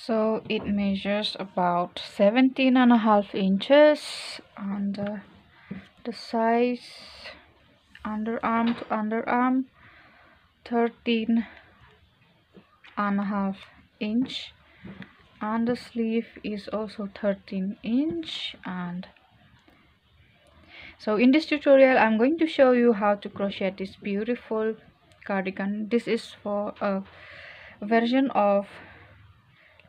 So it measures about 17.5 inches, and the size underarm to underarm 13.5 inch, and the sleeve is also 13 inch. And so in this tutorial I'm going to show you how to crochet this beautiful cardigan. This is for a version of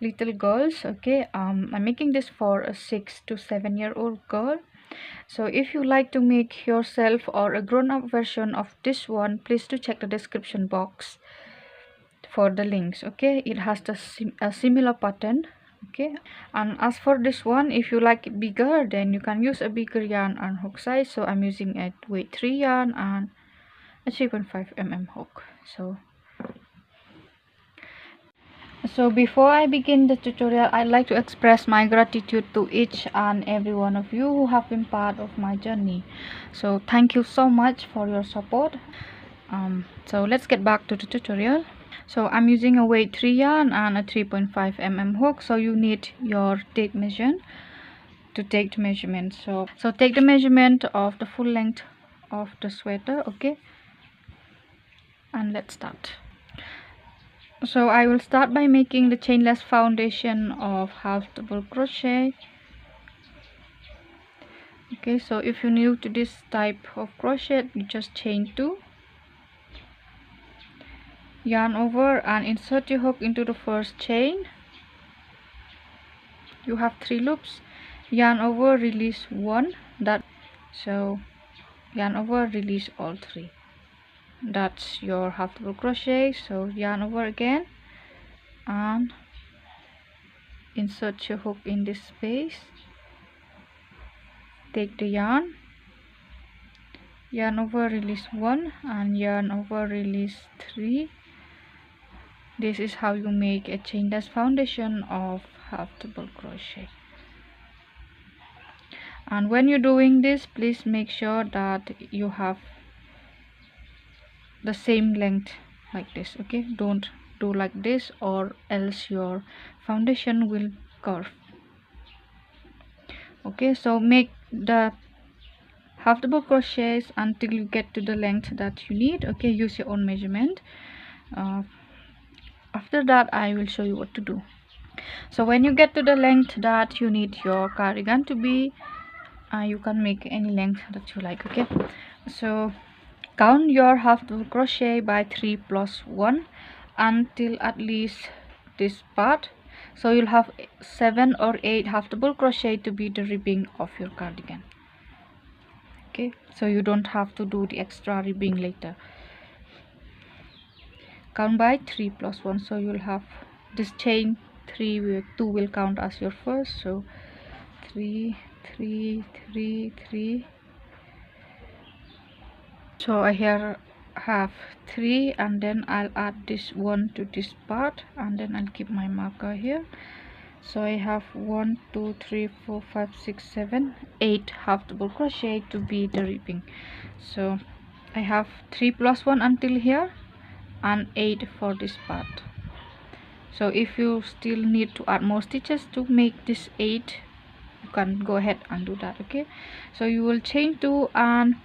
little girls. Okay, I'm making this for a 6 to 7 year old girl. So if you like to make yourself or a grown-up version of this one, please do check the description box for the links. Okay, it has a similar pattern. Okay, and as for this one, if you like it bigger, then you can use a bigger yarn and hook size. So I'm using a weight 3 yarn and a 3.5 mm hook. So before I begin the tutorial, I'd like to express my gratitude to each and every one of you who have been part of my journey. So thank you so much for your support. So let's get back to the tutorial. So I'm using a weight 3 yarn and a 3.5 mm hook. So you need your tape measure to take the measurement. So take the measurement of the full length of the sweater. Okay, and let's start. So I will start by making the chainless foundation of half double crochet. Okay, so if you're new to this type of crochet, you just chain 2, yarn over and insert your hook into the first chain. You have 3 loops, yarn over, release 1, so yarn over, release all 3. That's your half double crochet. So yarn over again and insert your hook in this space, take the yarn over, release 1 and yarn over, release 3. This is how you make a chainless foundation of half double crochet. And when you're doing this, please make sure that you have the same length like this. Okay, don't do like this or else your foundation will curve. Okay, so make the half double crochets until you get to the length that you need. Okay, use your own measurement. After that I will show you what to do. So when you get to the length that you need your cardigan to be, you can make any length that you like. Okay, so count your half double crochet by 3 plus 1 until at least this part. So you'll have 7 or 8 half double crochet to be the ribbing of your cardigan. Okay, so you don't have to do the extra ribbing later. Count by 3 plus 1, so you'll have this chain 2 will count as your first. So 3 3 3 3. So I here have 3 and then I'll add this 1 to this part and then I'll keep my marker here. So I have 1 2 3 4 5 6 7 8 half double crochet to be the ribbing. So I have 3 plus 1 until here and 8 for this part. So if you still need to add more stitches to make this 8, you can go ahead and do that. Okay, so you will chain 2 and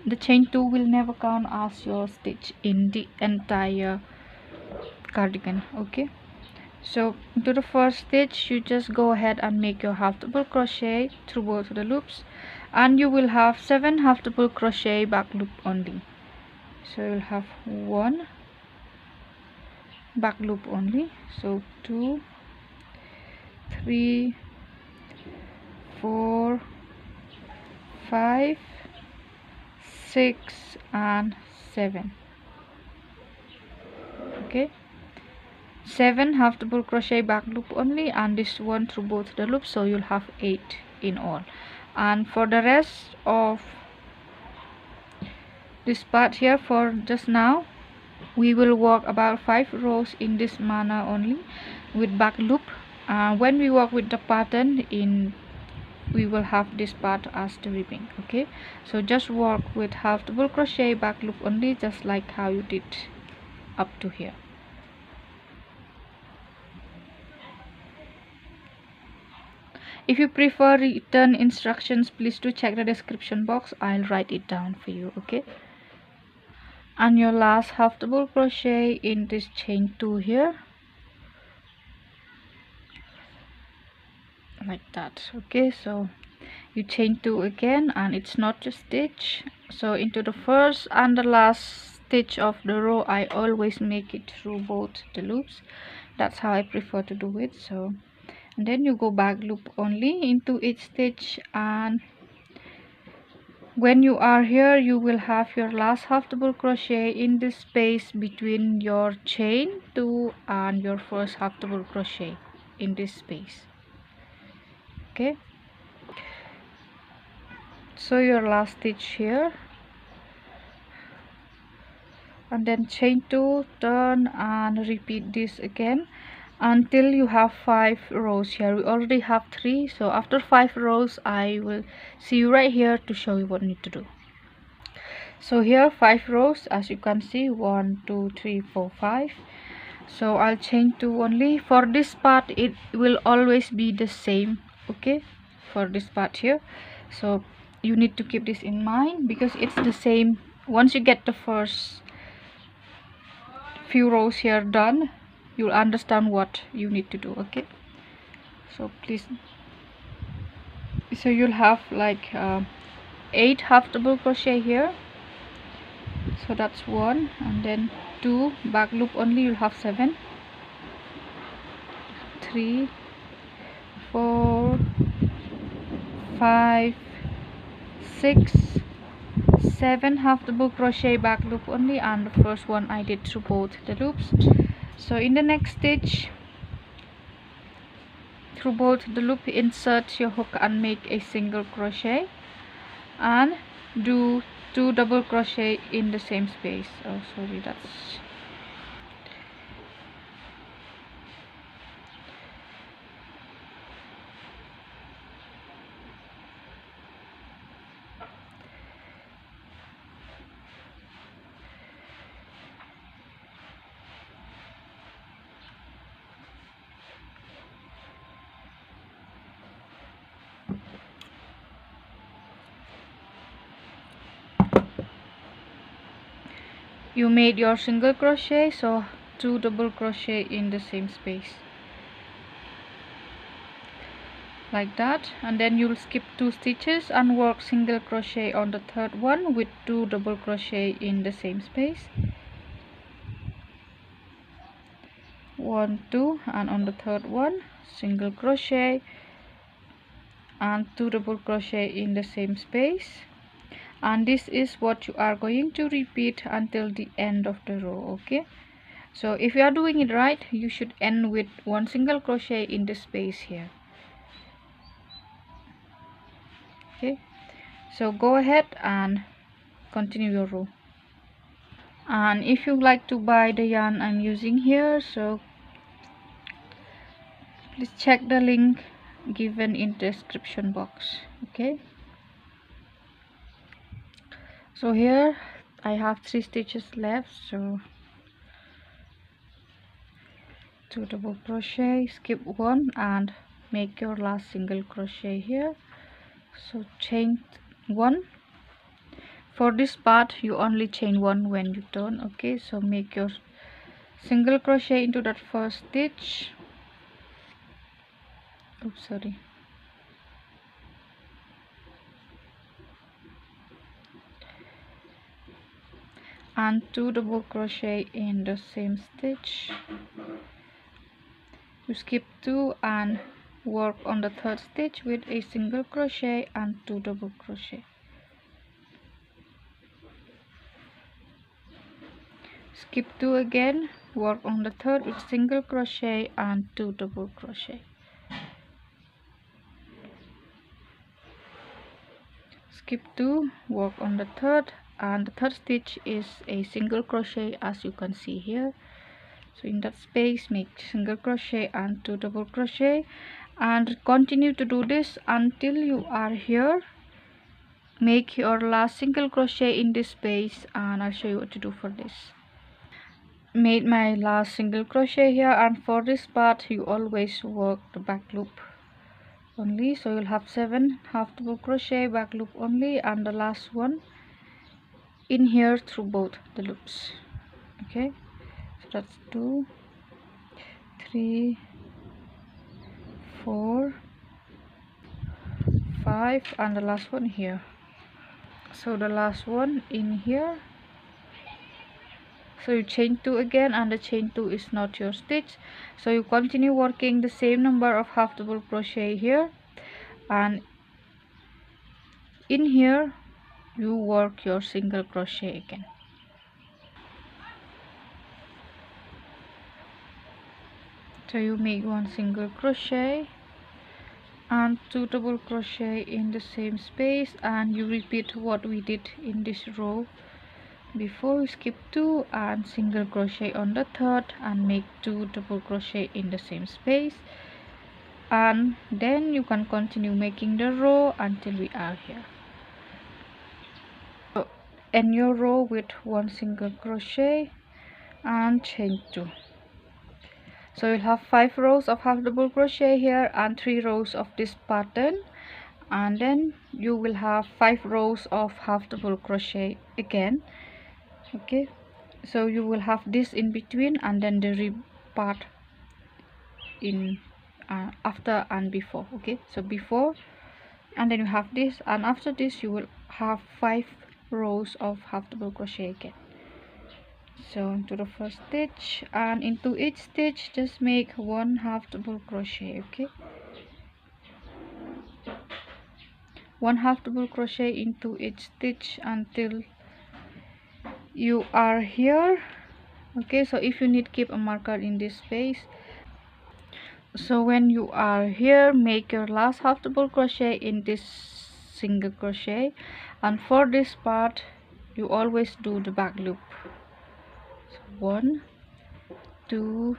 the chain 2 will never count as your stitch in the entire cardigan. Okay, so into the first stitch you just go ahead and make your half double crochet through both of the loops and you will have 7 half double crochet back loop only. So you'll have 1 back loop only. So 2 3 4 5 6 and 7. Okay, 7 half double crochet back loop only and this one through both the loops, so you'll have 8 in all. And for the rest of this part here, for just now we will work about 5 rows in this manner only with back loop. When we work with the pattern we will have this part as the ribbing. Okay, so just work with half double crochet back loop only, just like how you did up to here. If you prefer written instructions, please do check the description box. I'll write it down for you, okay? And your last half double crochet in this chain 2 here, like that. Okay, so you chain 2 again, and it's not a stitch. So into the first and the last stitch of the row, I always make it through both the loops. That's how I prefer to do it. So, and then you go back loop only into each stitch, and when you are here, you will have your last half double crochet in the space between your chain 2 and your first half double crochet in this space. Okay, so your last stitch here, and then chain 2, turn and repeat this again until you have 5 rows here. We already have 3, so after 5 rows I will see you right here to show you what you need to do. So here 5 rows, as you can see, 1 2 3 4 5. So I'll chain 2 only. For this part it will always be the same, okay, for this part here. So you need to keep this in mind because it's the same. Once you get the first few rows here done, you'll understand what you need to do, okay? So please, so you'll have like 8 half double crochet here. So that's 1, and then 2 back loop only, you'll have 7, 3 4 5 6 7 half double crochet back loop only, and the first one I did through both the loops. So in the next stitch, through both the loop, insert your hook and make a single crochet and do 2 double crochet in the same space. Oh sorry, that's you made your single crochet, so 2 double crochet in the same space like that, and then you'll skip 2 stitches and work single crochet on the third one with 2 double crochet in the same space, 1 2, and on the third one single crochet and 2 double crochet in the same space. And this is what you are going to repeat until the end of the row, okay? So if you are doing it right, you should end with 1 single crochet in the space here, okay? So go ahead and continue your row. And if you like to buy the yarn I'm using here, so please check the link given in the description box, okay? So here I have 3 stitches left, so 2 double crochet, skip 1 and make your last single crochet here. So chain 1. For this part you only chain 1 when you turn, okay? So make your single crochet into that first stitch. Oops, sorry. And 2 double crochet in the same stitch. You skip 2 and work on the third stitch with a single crochet and 2 double crochet. Skip 2 again, work on the third with single crochet and 2 double crochet. Skip 2, work on the third, and the third stitch is a single crochet, as you can see here. So in that space make single crochet and 2 double crochet, and continue to do this until you are here. Make your last single crochet in this space, and I'll show you what to do for this. Made my last single crochet here, and for this part you always work the back loop only. So you'll have 7 half double crochet back loop only, and the last one in here through both the loops. Okay, so that's 2, 3, 4, 5, and the last one here. So the last one in here, so you chain 2 again, and the chain 2 is not your stitch, so you continue working the same number of half double crochet here, and in here you work your single crochet again. So you make 1 single crochet and 2 double crochet in the same space, and you repeat what we did in this row before. You skip 2 and single crochet on the third and make 2 double crochet in the same space, and then you can continue making the row until we are here. So end your row with 1 single crochet and chain 2. So you'll have 5 rows of half double crochet here and 3 rows of this pattern, and then you will have 5 rows of half double crochet again. Okay, so you will have this in between, and then the rib part in after and before. Okay, so before, and then you have this, and after this you will have 5 rows of half double crochet again. So into the first stitch, and into each stitch just make 1 half double crochet. Okay, 1 half double crochet into each stitch until you are here. Okay, so if you need, keep a marker in this space. So when you are here, make your last half double crochet in this single crochet, and for this part you always do the back loop. So 1, 2,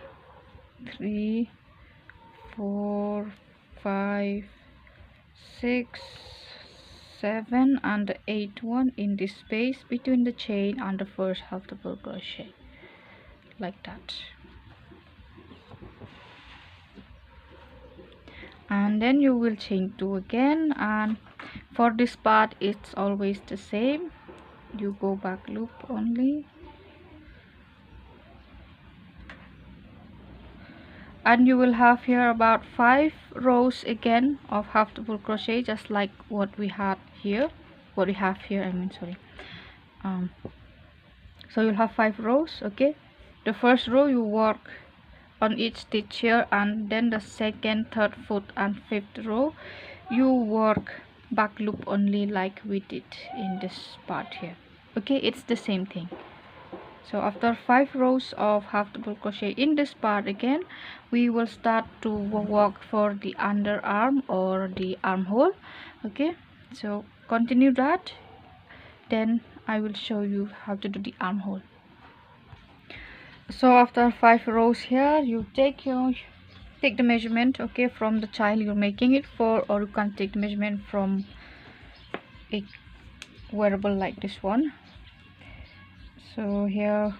3, 4, 5, 6, 7, and the 8th one in this space between the chain and the first half double crochet, like that. And then you will chain 2 again, and for this part it's always the same. You go back loop only, and you will have here about 5 rows again of half double crochet, just like what we had here, what we have here, I mean, sorry. So you'll have 5 rows. Okay, the first row you work on each stitch here, and then the second, third, fourth, and fifth row you work back loop only, like we did in this part here. Okay, it's the same thing. So after 5 rows of half double crochet in this part, again we will start to work for the underarm or the armhole. Okay, so continue that, then I will show you how to do the armhole. So after 5 rows here, you take the measurement, okay, from the child you're making it for, or you can take the measurement from a wearable like this one. So here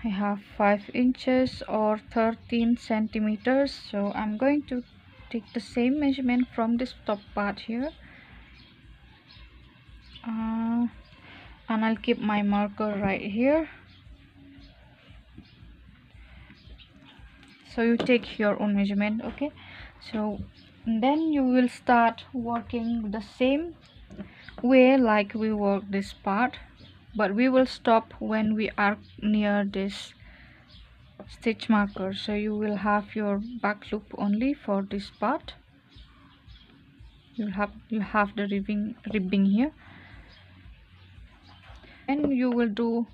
I have 5 inches or 13 centimeters. So I'm going to take the same measurement from this top part here, and I'll keep my marker right here. So you take your own measurement. Okay, so then you will start working the same way like we work this part, but we will stop when we are near this stitch marker. So you will have your back loop only for this part. You have the ribbing here, and you will do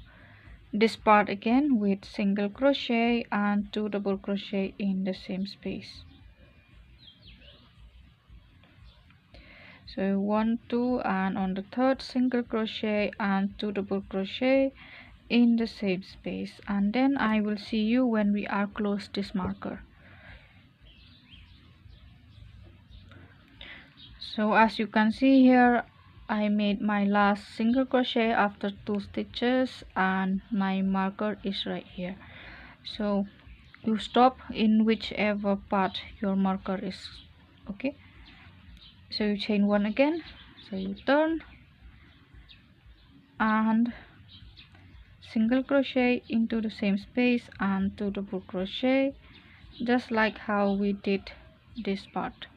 this part again with single crochet and 2 double crochet in the same space. So 1, 2, and on the third single crochet and 2 double crochet in the same space, and then I will see you when we are close this marker. So as you can see here, I made my last single crochet after 2 stitches, and my marker is right here. So you stop in whichever part your marker is. Okay, so you chain one again, so you turn and single crochet into the same space and 2 double crochet, just like how we did this part,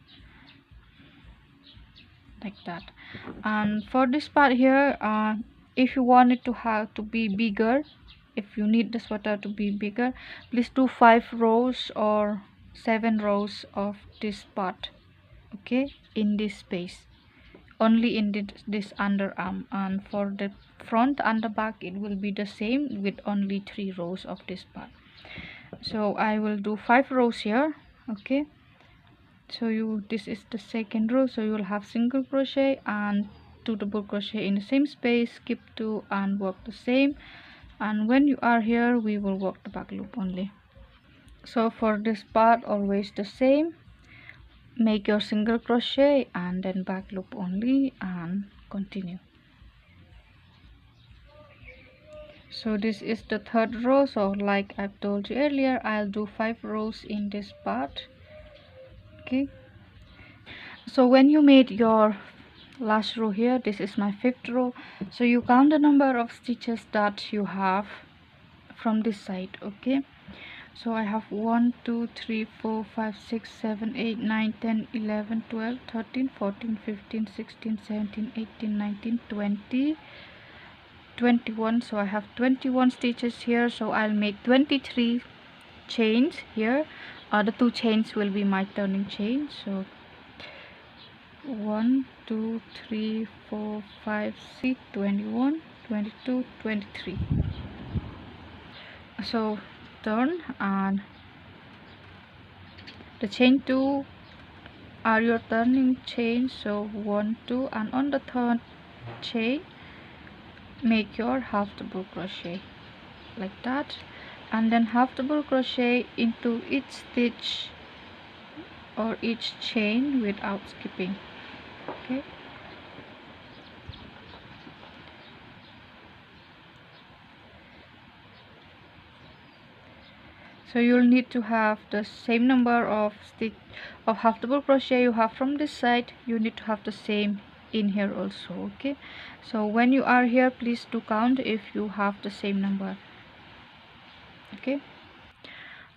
like that. And for this part here, if you want it to have to be bigger, if you need the sweater to be bigger, please do 5 rows or 7 rows of this part, okay, in this space, only in this underarm. And for the front and the back it will be the same with only 3 rows of this part. So I will do 5 rows here. Okay, so this is the second row, so you will have single crochet and 2 double crochet in the same space, skip 2 and work the same. And when you are here, we will work the back loop only. So for this part, always the same, make your single crochet and then back loop only and continue. So this is the third row, so like I've told you earlier, I'll do 5 rows in this part. Okay, so when you made your last row here, this is my 5th row, so you count the number of stitches that you have from this side. Okay, so I have 1 2 3 4 5 6 7 8 9 10 11 12 13 14 15 16 17 18 19 20 21. So I have 21 stitches here, so I'll make 23 chains here. The 2 chains will be my turning chain. So 1 2 3 4 5 6 21 22 23. So turn, and the chain 2 are your turning chain, so 1 2, and on the third chain make your half double crochet like that, and then half double crochet into each stitch or each chain without skipping. Okay, so you'll need to have the same number of stitch of half double crochet you have from this side. You need to have the same in here also. Okay, so when you are here, please do count if you have the same number. Okay,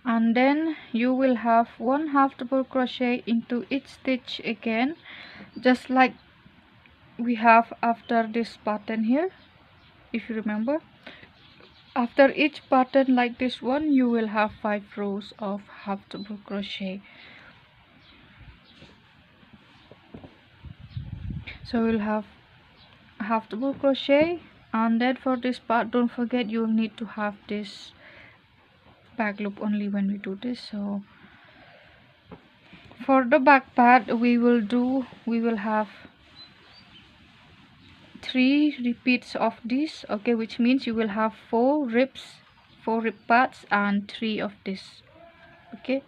and then you will have 1 half double crochet into each stitch again, just like we have after this pattern here. If you remember, after each pattern like this one, you will have 5 rows of half double crochet. So we'll have half double crochet, and then for this part, don't forget you'll need to have this back loop only when we do this. So for the back part, we will have 3 repeats of this. Okay, which means you will have 4 rib parts and 3 of this. Okay,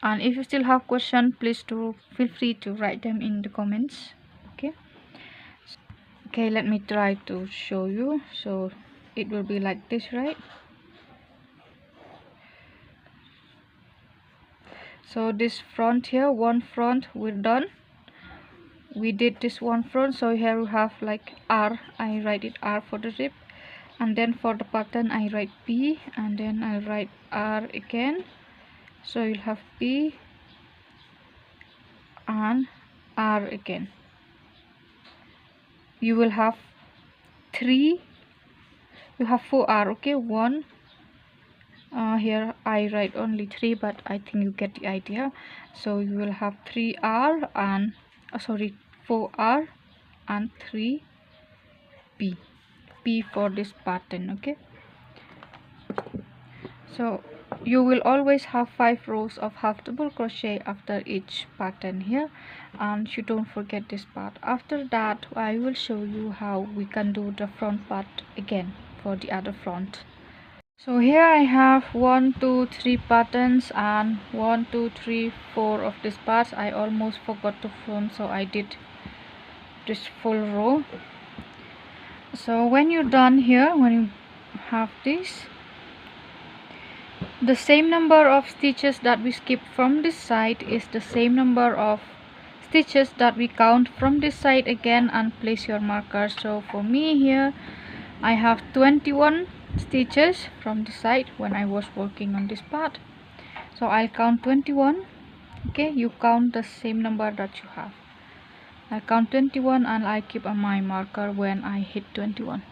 and if you still have question, please do feel free to write them in the comments. Okay, let me try to show you. So it will be like this, right? So this front here, one front, we're done. We did this one front, so here we have like R. I write it R for the rib, and then for the pattern I write P, and then I write R again. So you'll have P and R again. You will have 3. You have 4 R. Okay, 1. Here I write only 3, but I think you get the idea. So you will have 3 R and 4 R and 3 P. P for this pattern. Okay, so you will always have 5 rows of half double crochet after each pattern here, and you don't forget this part. After that, I will show you how we can do the front part again for the other front. So here I have 1 2 3 patterns and 1 2 3 4 of these parts. I almost forgot to film, so I did this full row. So when you're done here, when you have this, The same number of stitches that we skip from this side is the same number of stitches that we count from this side again, and place your marker. So for me here I have 21 stitches from this side when I was working on this part, so I'll count 21. Okay, you count the same number that you have. I count 21 and I keep on my marker when I hit 21.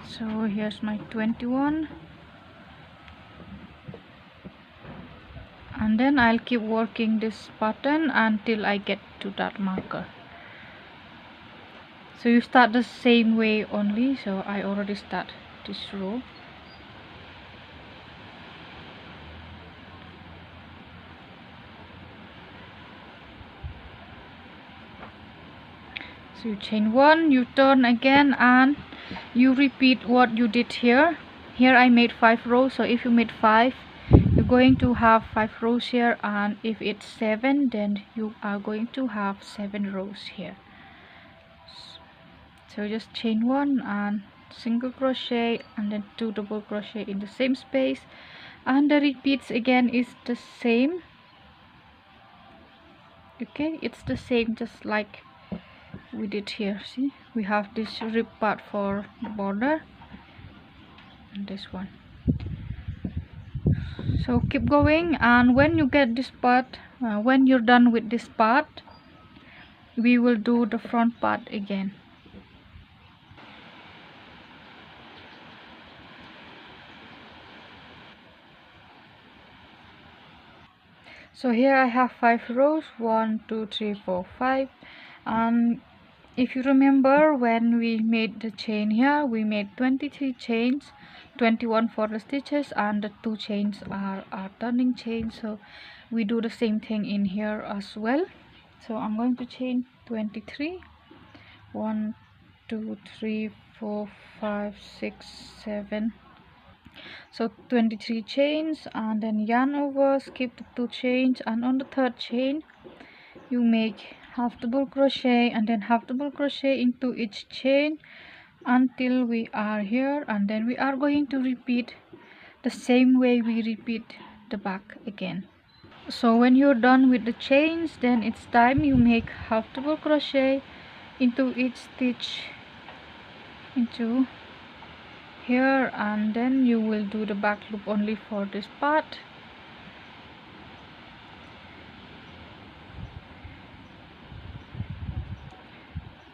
So here's my 21, and then I'll keep working this pattern until I get to that marker. So you start the same way only. So I already start this row. So you chain 1, you turn again, and you repeat what you did here. Here I made 5 rows, so if you made 5, you're going to have 5 rows here, and if it's 7, then you are going to have 7 rows here. So just chain 1 and single crochet, and then 2 double crochet in the same space, and the repeats again is the same. Okay, it's the same, just like we did here. See, we have this rib part for the border and this one. So keep going, and when you get this part, when you're done with this part, we will do the front part again. So here I have 5 rows, 1 2 3 4 5, and if you remember, when we made the chain here, we made 23 chains, 21 for the stitches, and the 2 chains are turning chains. So we do the same thing in here as well. So I'm going to chain 23, 1 2 3 4 5 6 7, so 23 chains, and then yarn over, skip the 2 chains, and on the 3rd chain you make half double crochet and then half double crochet into each chain until we are here, and then we are going to repeat the same way we repeat the back again. So when you're done with the chains, then it's time you make half double crochet into each stitch into here, and then you will do the back loop only for this part.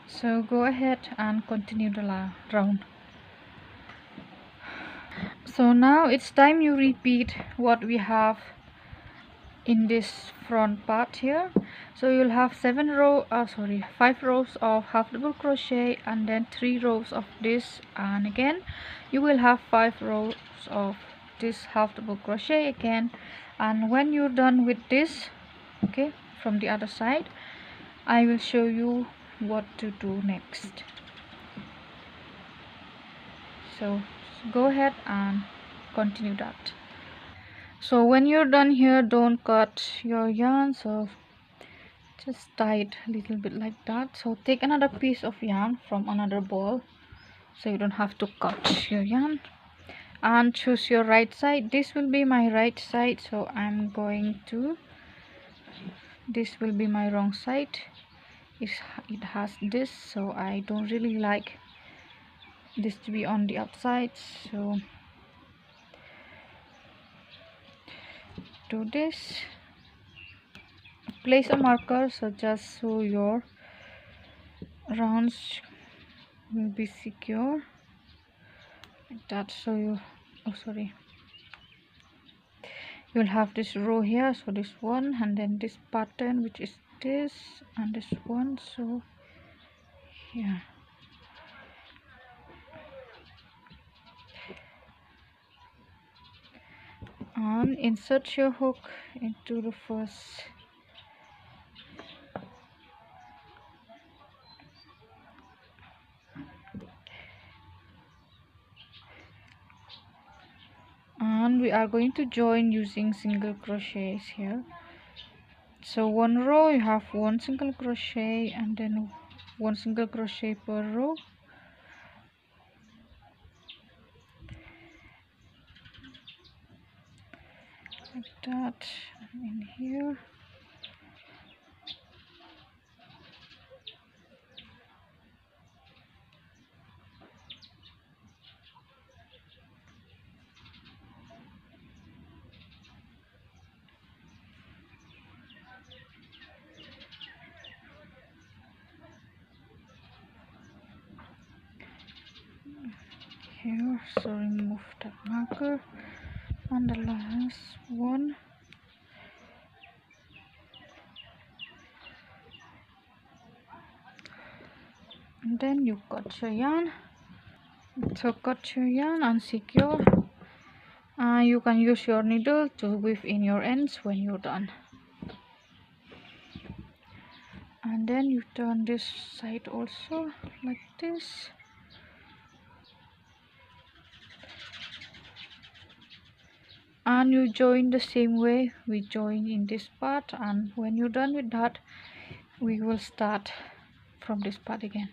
So go ahead and continue the round. So now it's time you repeat what we have in this front part here. So you'll have 5 rows of half double crochet, and then 3 rows of this, and again you will have 5 rows of this half double crochet again. And when you're done with this, okay, from the other side, I will show you what to do next. So go ahead and continue that. So when you're done here, don't cut your yarn, so just tie it a little bit like that. So take another piece of yarn from another ball, so you don't have to cut your yarn, and choose your right side. This will be my right side, so I'm going to, this will be my wrong side. It has this, so I don't really like this to be on the outside. So do this, place a marker, so just so your rounds will be secure like that. So you'll have this row here, so this one, and then this pattern, which is this, and this one. So yeah, and insert your hook into the first, and we are going to join using single crochets here. So one row you have one single crochet and then one single crochet per row. Like that, and in here. Here, so remove that marker, and the last one. And then you cut your yarn. So cut your yarn and secure. You can use your needle to weave in your ends when you're done. And then you turn this side also like this. And you join the same way we join in this part, and when you're done with that we will start from this part again.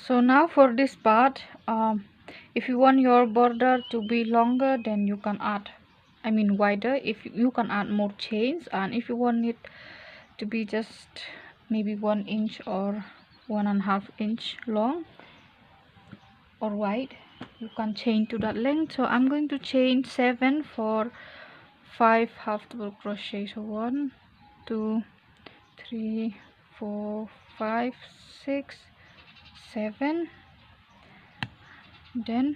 So now for this part, if you want your border to be longer, then you can add, wider, if you can add more chains. And if you want it to be just maybe 1 inch or 1.5 inch long or wide, you can chain to that length. So I'm going to chain 7 for 5 half double crochet. So 1 2 3 4 5 6 7. Then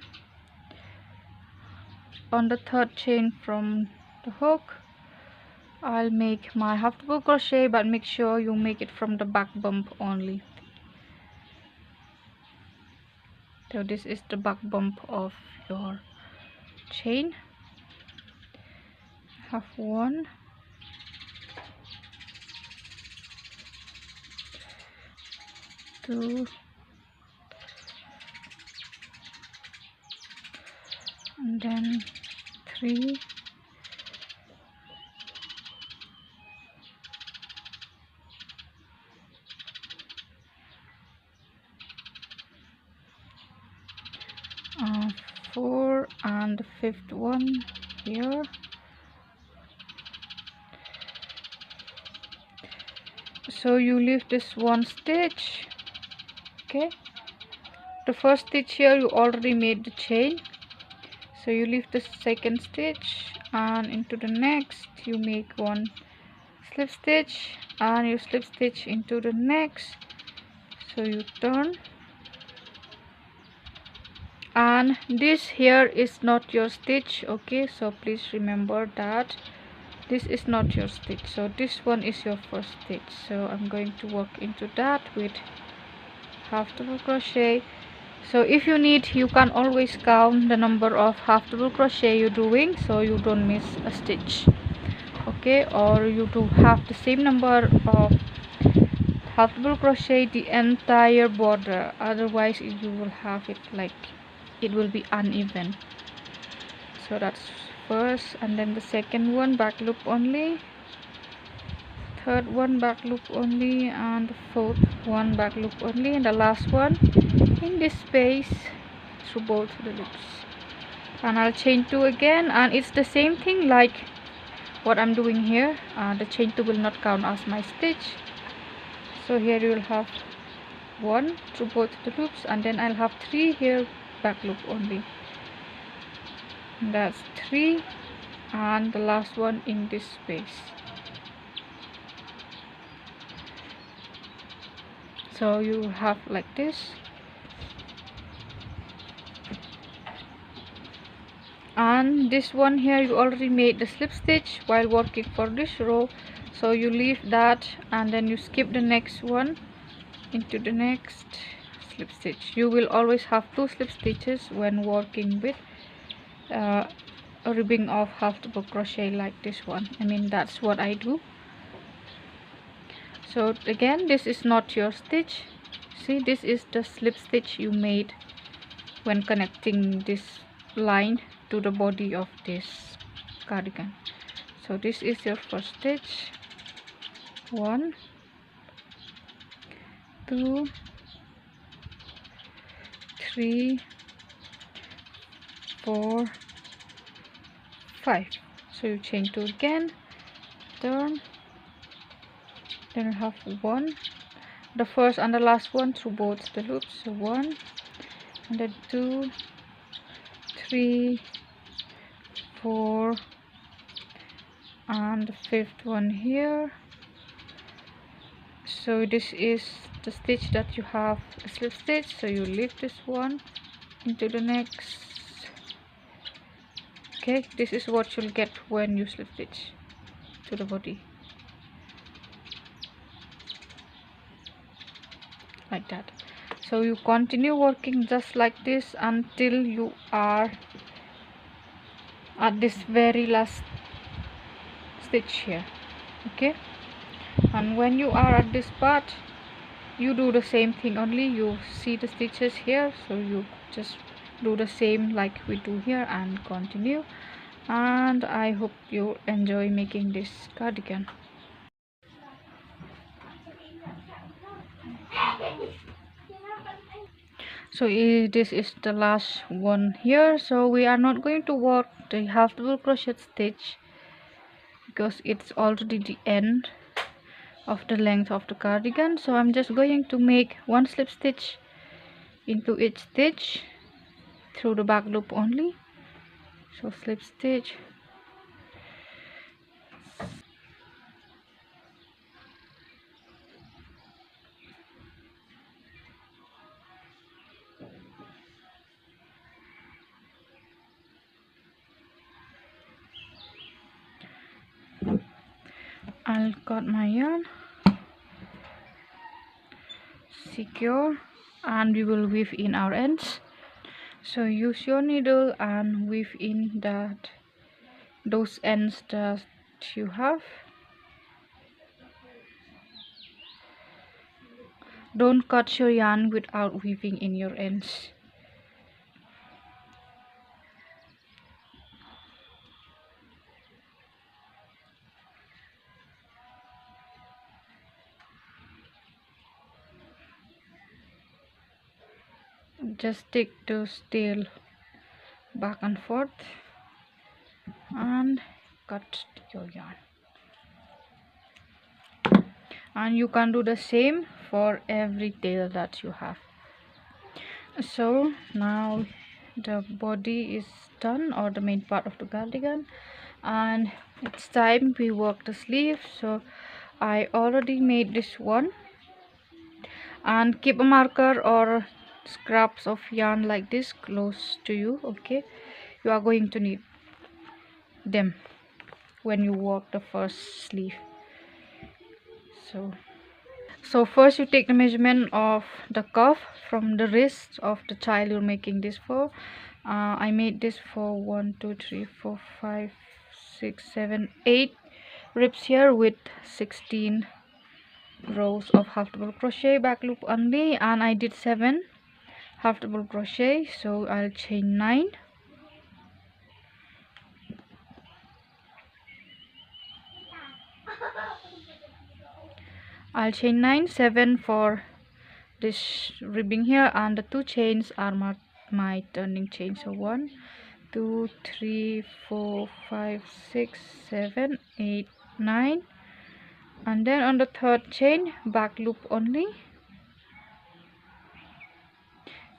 on the third chain from the hook I'll make my half double crochet, but make sure you make it from the back bump only. So this is the back bump of your chain. Have 1 2 and then 3 4 and the 5th one here. So you leave this one stitch. Okay, the first stitch here you already made the chain, so you leave the second stitch, and into the next you make 1 slip stitch, and you slip stitch into the next. So you turn, and this here is not your stitch. Okay, so please remember that this is not your stitch, so this one is your first stitch. So I'm going to work into that with half double crochet. So if you need, you can always count the number of half double crochet you're doing, so you don't miss a stitch. Okay, or you do have the same number of half double crochet the entire border, otherwise you will have it like it will be uneven. So that's first, and then the second one back loop only, third one back loop only, and the fourth one back loop only, and the last one in this space through both the loops. And I'll chain 2 again, and it's the same thing like what I'm doing here. The chain 2 will not count as my stitch. So here you will have 1 through both the loops, and then I'll have 3 here back loop only. And that's 3, and the last one in this space. So you have like this, and this one here you already made the slip stitch while working for this row, So you leave that and then you skip the next one into the next slip stitch. You will always have 2 slip stitches when working with a ribbing of half double crochet like this one. I mean, that's what I do. So again, this is not your stitch. See, this is the slip stitch you made when connecting this line to the body of this cardigan. So this is your first stitch. 1, 2, 3, 4, 5. So you chain 2 again, turn, then you have 1, the first and the last one through both the loops. So 1 and then 2, 3, 4, and the 5th one here. So this is the stitch that you have a slip stitch, so you leave this one into the next. Okay, this is what you'll get when you slip stitch to the body like that. So you continue working just like this until you are at this very last stitch here. Okay, and when you are at this part, you do the same thing, only you see the stitches here, so you just do the same like we do here and continue. And I hope you enjoy making this cardigan. So this is the last one here. So we are not going to work the half double crochet stitch because it's already the end of the length of the cardigan. So I'm just going to make 1 slip stitch into each stitch through the back loop only. So slip stitch, I'll cut my yarn, secure, and we will weave in our ends. So use your needle and weave in those ends that you have. Don't cut your yarn without weaving in your ends. Just take those tail back and forth and cut your yarn. And you can do the same for every tail that you have. So now the body is done, or the main part of the cardigan, and it's time we work the sleeve. So I already made this one, and keep a marker or scraps of yarn like this close to you. Okay, you are going to need them when you work the first sleeve. So first you take the measurement of the cuff from the wrist of the child you're making this for. I made this for 1 2 3 4 5 6 7 8 ribs here with 16 rows of half double crochet back loop only, and I did 7 half double crochet. So I'll chain 9, I'll chain 9, 7 for this ribbing here, and the 2 chains are my turning chain. So 1 2 3 4 5 6 7 8 9, and then on the 3rd chain back loop only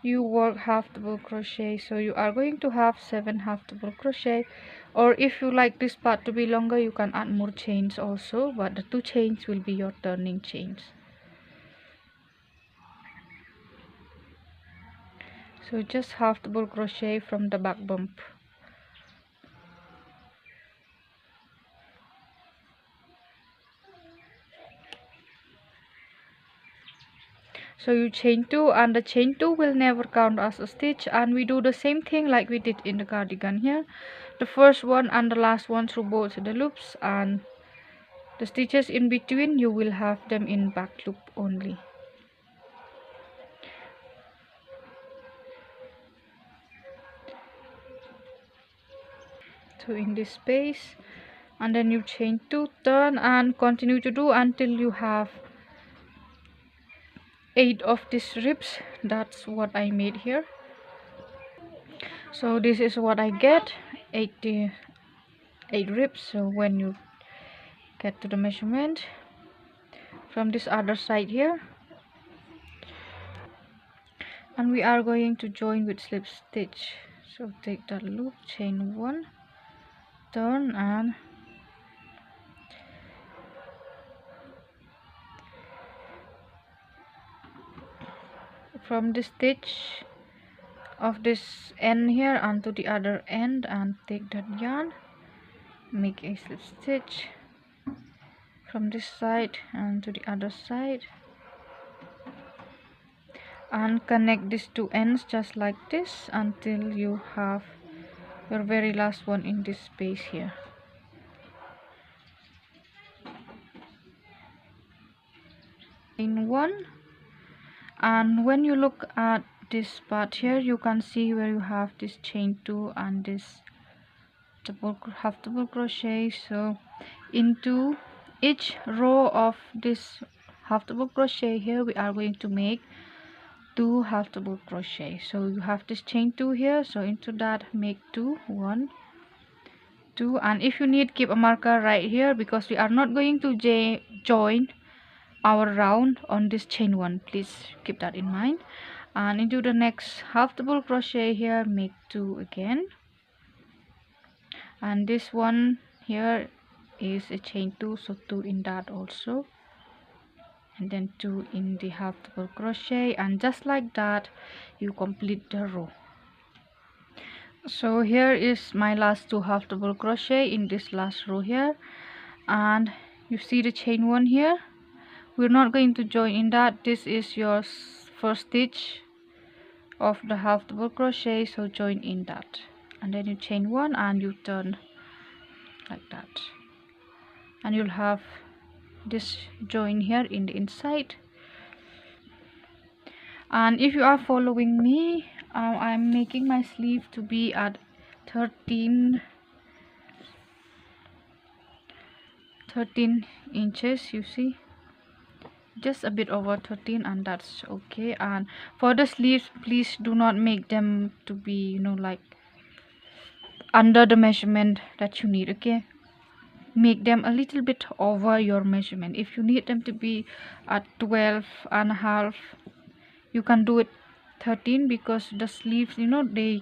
you work half double crochet. So you are going to have 7 half double crochet, or if you like this part to be longer you can add more chains also, but the 2 chains will be your turning chains. So just half double crochet from the back bump. So you chain 2, and the chain 2 will never count as a stitch, and we do the same thing like we did in the cardigan here. The first one and the last one through both the loops, and the stitches in between you will have them in back loop only. So in this space, and then you chain 2, turn, and continue to do until you have 8 of these ribs. That's what I made here. So this is what I get, 8 ribs. So when you get to the measurement from this other side here, and we are going to join with slip stitch. So take that loop, chain 1, turn, and from the stitch of this end here onto the other end, and take that yarn, make a slip stitch from this side and to the other side, and connect these two ends just like this until you have your very last one in this space here. In 1, and when you look at this part here, you can see where you have this chain 2 and this half double crochet. So into each row of this half double crochet here, we are going to make 2 half double crochet. So you have this chain 2 here, so into that make 2, 1, 2, and if you need, keep a marker right here, because we are not going to join our round on this chain 1. Please keep that in mind. And into the next half double crochet here, make 2 again, and this one here is a chain 2, so 2 in that also, and then 2 in the half double crochet, and just like that you complete the row. So here is my last 2 half double crochet in this last row here, and you see the chain 1 here. We're not going to join in that. This is your first stitch of the half double crochet, so join in that, and then you chain 1 and you turn like that, and you'll have this join here in the inside. And if you are following me, I'm making my sleeve to be at 13 inches. You see, just a bit over 13, and that's okay. And for the sleeves, please do not make them to be, like under the measurement that you need. Okay, make them a little bit over your measurement. If you need them to be at 12.5, you can do it 13, because the sleeves, I don't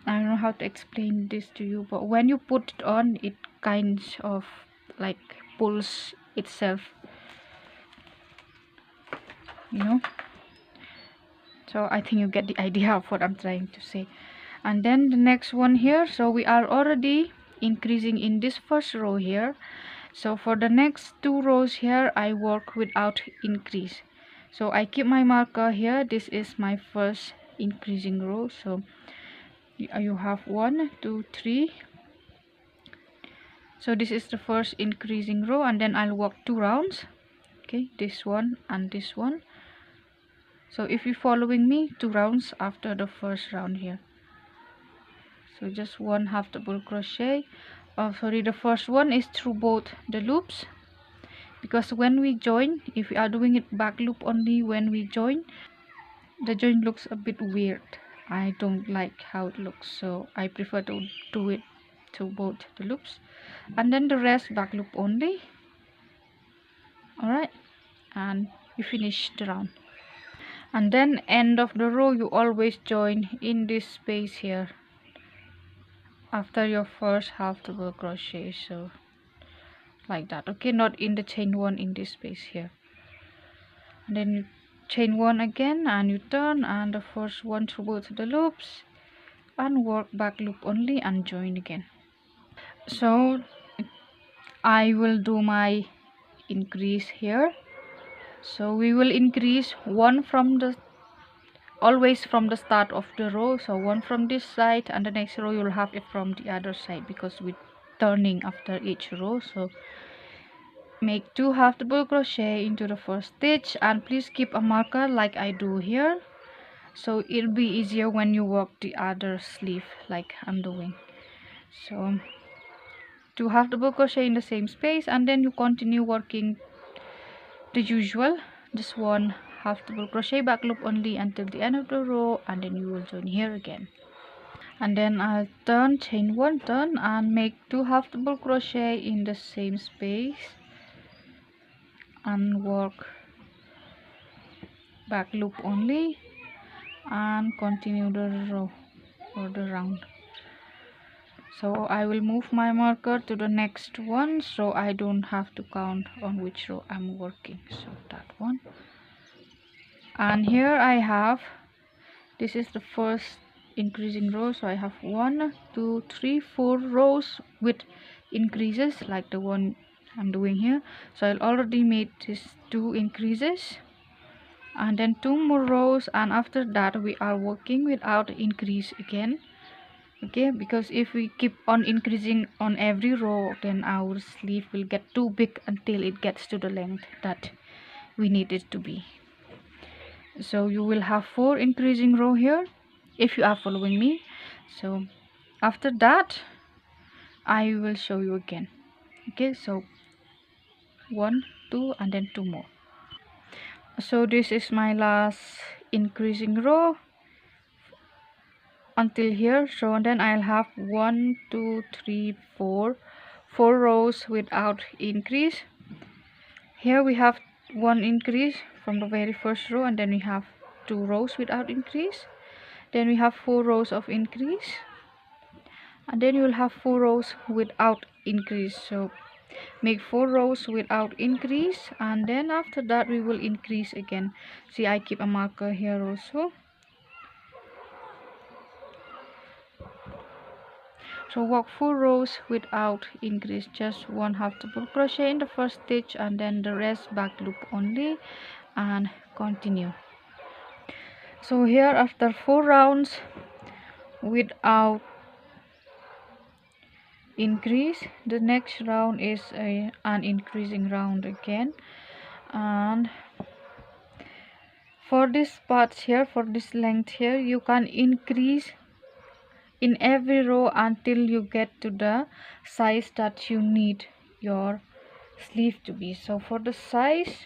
know how to explain this to you, but when you put it on, it kind of like pulls itself, so I think you get the idea of what I'm trying to say. And then the next one here, so we are already increasing in this first row here, so for the next 2 rows here I work without increase. So I keep my marker here. This is my first increasing row, so you have 1, 2, 3. So this is the first increasing row, and then I'll walk 2 rounds. Okay, this one and this one. So if you're following me, 2 rounds after the first round here. So just 1 half double crochet. The first one is through both the loops, because when we join, if we are doing it back loop only, when we join, the joint looks a bit weird. I don't like how it looks, so I prefer to do it to both the loops, and then the rest back loop only. Alright, and you finish the round, and then end of the row you always join in this space here after your first half double crochet, so like that. Okay, not in the chain 1, in this space here, and then you chain 1 again and you turn, and the first one through both the loops, and work back loop only and join again. So I will do my increase here, So we will increase one from the always from the start of the row, so one from this side, and the next row you'll have it from the other side, because we're turning after each row. So make 2 half double crochet into the first stitch, and please keep a marker like I do here, so it'll be easier when you work the other sleeve like I'm doing. So 2 half double crochet in the same space, and then you continue working the usual, just 1 half double crochet back loop only until the end of the row, and then you will join here again. And then I'll turn, chain 1, turn, and make 2 half double crochet in the same space and work back loop only and continue the row or the round. So I will move my marker to the next one, so I don't have to count on which row I'm working. So that one, and here I have, this is the first increasing row, so I have 1 2 3 4 rows with increases like the one I'm doing here. So I already made these 2 increases, and then 2 more rows, and after that we are working without increase again. Okay, because if we keep on increasing on every row, then our sleeve will get too big until it gets to the length that we need it to be. So you will have 4 increasing row here if you are following me. So after that I will show you again. Okay, so 1 2 and then 2 more. So this is my last increasing row until here. So then I'll have 1 2 3 4 rows without increase. Here we have 1 increase from the very first row, and then we have 2 rows without increase, then we have 4 rows of increase, and then you will have 4 rows without increase. So make 4 rows without increase, and then after that we will increase again. See, I keep a marker here also. So work 4 rows without increase, just 1 half double crochet in the first stitch, and then the rest back loop only, and continue. So here after 4 rounds without increase, the next round is an increasing round again. And for this part here, for this length here, you can increase in every row until you get to the size that you need your sleeve to be. So for the size,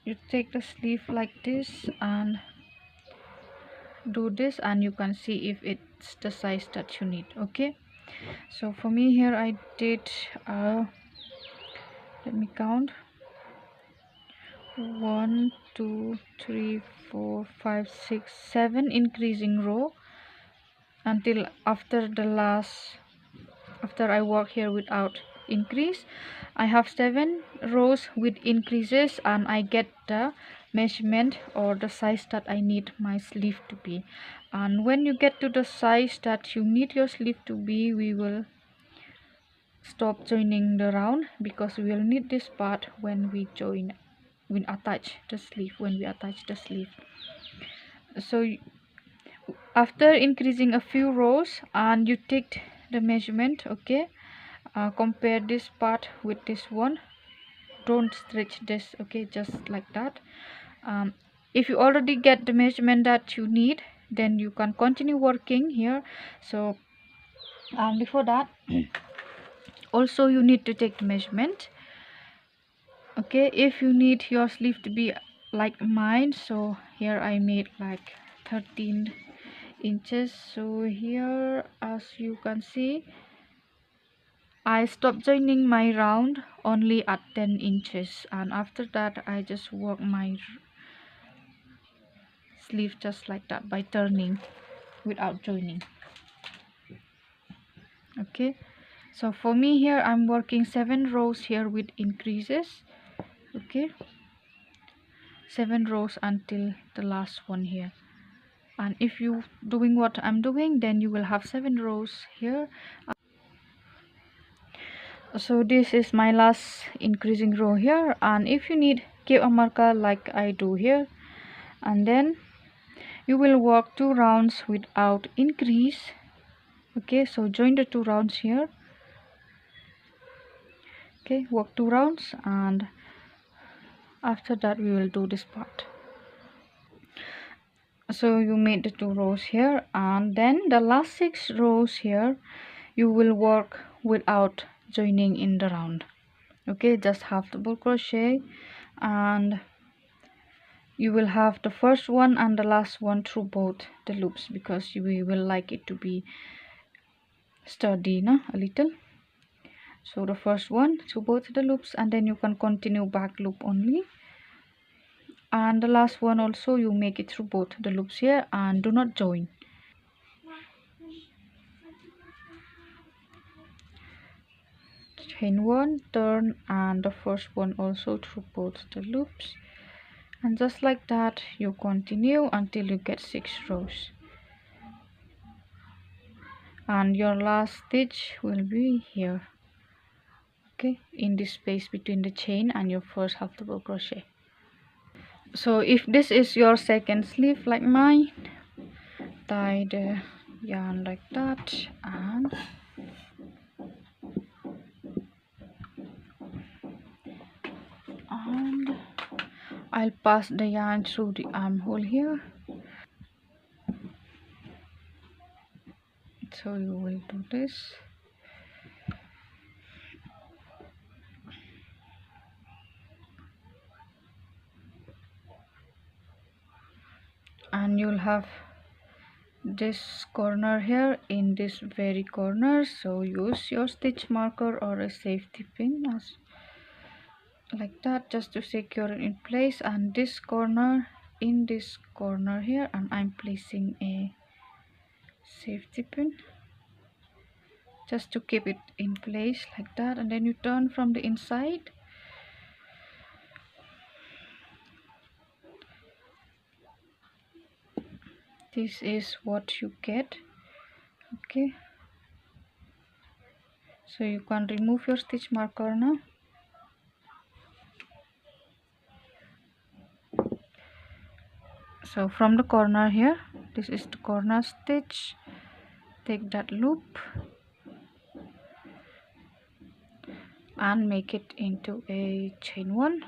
you take the sleeve like this and do this, and you can see if it's the size that you need. Okay, so for me here I did let me count, 1 2 3 4 5 6 7 increasing row until after the last, after I work here without increase, I have 7 rows with increases, and I get the measurement or the size that I need my sleeve to be. And when you get to the size that you need your sleeve to be, we will stop joining the round, because we will need this part when we attach the sleeve, so after increasing a few rows and you take the measurement, okay, compare this part with this one, don't stretch this, okay, just like that. If you already get the measurement that you need, then you can continue working here. So before that also you need to take the measurement. Okay, if you need your sleeve to be like mine, so here I made like 13 inches. So here, as you can see, I stopped joining my round only at 10 inches, and after that I just work my sleeve just like that by turning without joining. Okay, so for me here I'm working 7 rows here with increases. Okay, 7 rows until the last one here. And if you doing what I'm doing, then you will have 7 rows here. So this is my last increasing row here, and if you need, keep a marker like I do here, and then you will work 2 rounds without increase. Okay, so join the 2 rounds here. Okay, work 2 rounds, and after that we will do this part. So you made the 2 rows here, and then the last 6 rows here you will work without joining in the round. Okay, just half double crochet, and you will have the first one and the last one through both the loops, because we will like it to be sturdy a little. So the first one through both the loops, and then you can continue back loop only, and the last one also you make it through both the loops here and do not join. Chain 1, turn, and the first one also through both the loops, and just like that you continue until you get 6 rows, and your last stitch will be here. Okay, in this space between the chain and your first half double crochet. So if this is your second sleeve like mine, tie the yarn like that, and I'll pass the yarn through the armhole here. So you will do this, and you'll have this corner here in this very corner, so use your stitch marker or a safety pin as like that, just to secure it in place, and this corner in this corner here, and I'm placing a safety pin just to keep it in place like that, and then you turn from the inside. This is what you get. Okay, so you can remove your stitch marker now. So from the corner here, this is the corner stitch, take that loop and make it into a chain 1,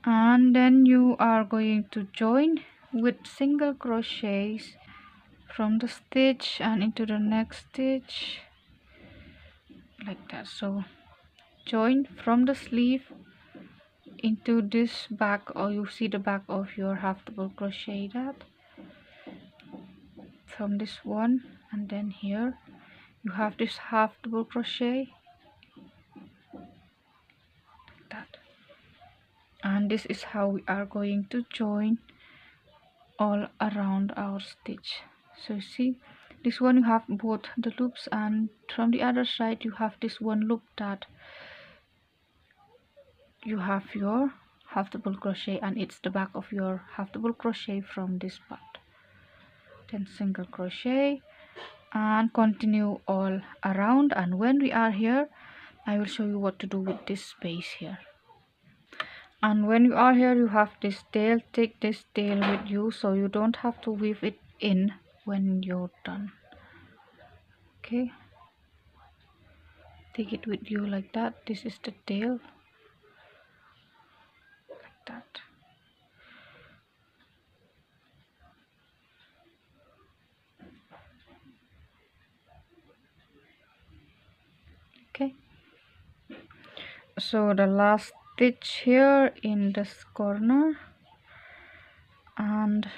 and then you are going to join with single crochets from the stitch and into the next stitch like that. So join from the sleeve into this back, or you see the back of your half double crochet that from this one, and then here you have this half double crochet like that, and this is how we are going to join all around our stitch. So see, this one you have both the loops, and from the other side you have this one loop that you have your half double crochet, and it's the back of your half double crochet from this part. Then single crochet and continue all around, and when we are here I will show you what to do with this space here. And when you are here you have this tail, take this tail with you so you don't have to weave it in when you're done. Okay, take it with you like that. This is the tail like that. Okay, so the last stitch here in this corner, and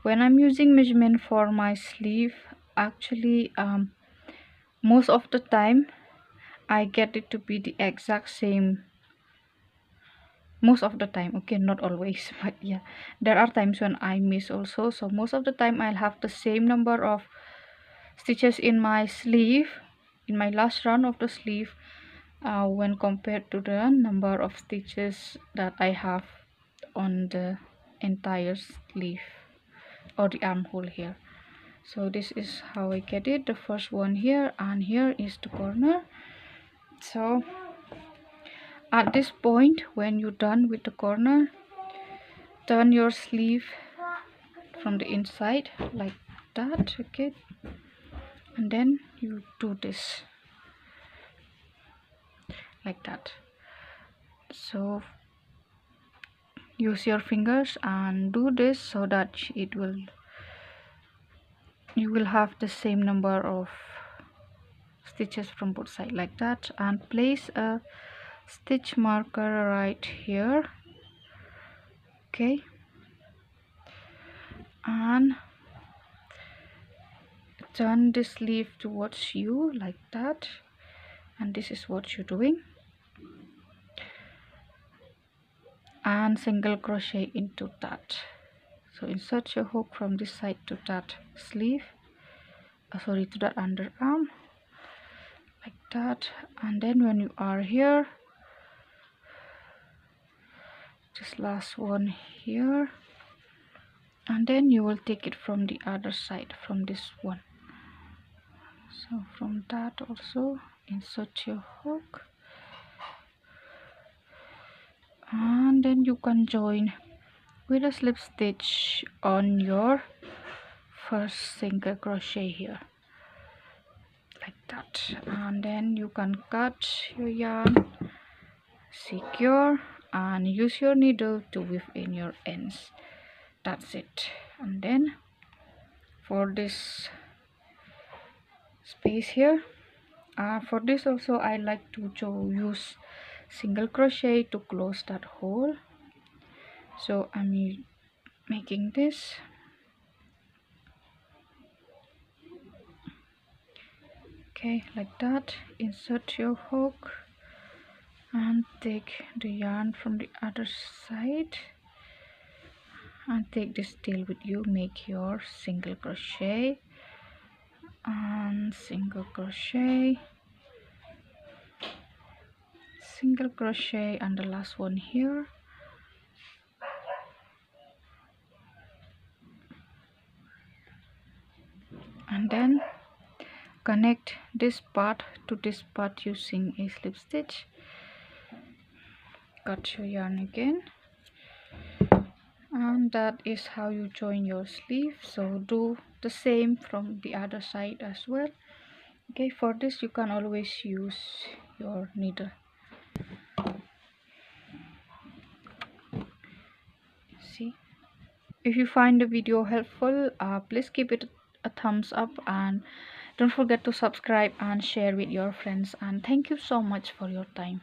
when I'm using measurement for my sleeve, actually most of the time I get it to be the exact same. Most of the time, okay, not always, but yeah, there are times when I miss also. So most of the time I'll have the same number of stitches in my sleeve, in my last round of the sleeve, when compared to the number of stitches that I have on the entire sleeve or the armhole here. So this is how I get it, the first one here, and here is the corner. So at this point, when you're done with the corner, turn your sleeve from the inside like that, okay, and then you do this like that. So use your fingers and do this so that you will have the same number of stitches from both sides like that, and place a stitch marker right here, okay, and turn the sleeve towards you like that, and this is what you're doing, and single crochet into that. So insert your hook from this side to that sleeve, to that underarm like that, and then when you are here, this last one here, and then you will take it from the other side, from this one. So from that also insert your hook, and then you can join with a slip stitch on your first single crochet here like that, and then you can cut your yarn, secure, and use your needle to weave in your ends. That's it. And then for this space here, for this also I like to use single crochet to close that hole. So I'm making this, okay, like that. Insert your hook and take the yarn from the other side and take this tail with you. Make your single crochet and single crochet, single crochet, and the last one here, and then connect this part to this part using a slip stitch. Cut your yarn again, and that is how you join your sleeve. So do the same from the other side as well. Okay, for this you can always use your needle. See, if you find the video helpful, please give it a thumbs up, and don't forget to subscribe and share with your friends, and thank you so much for your time.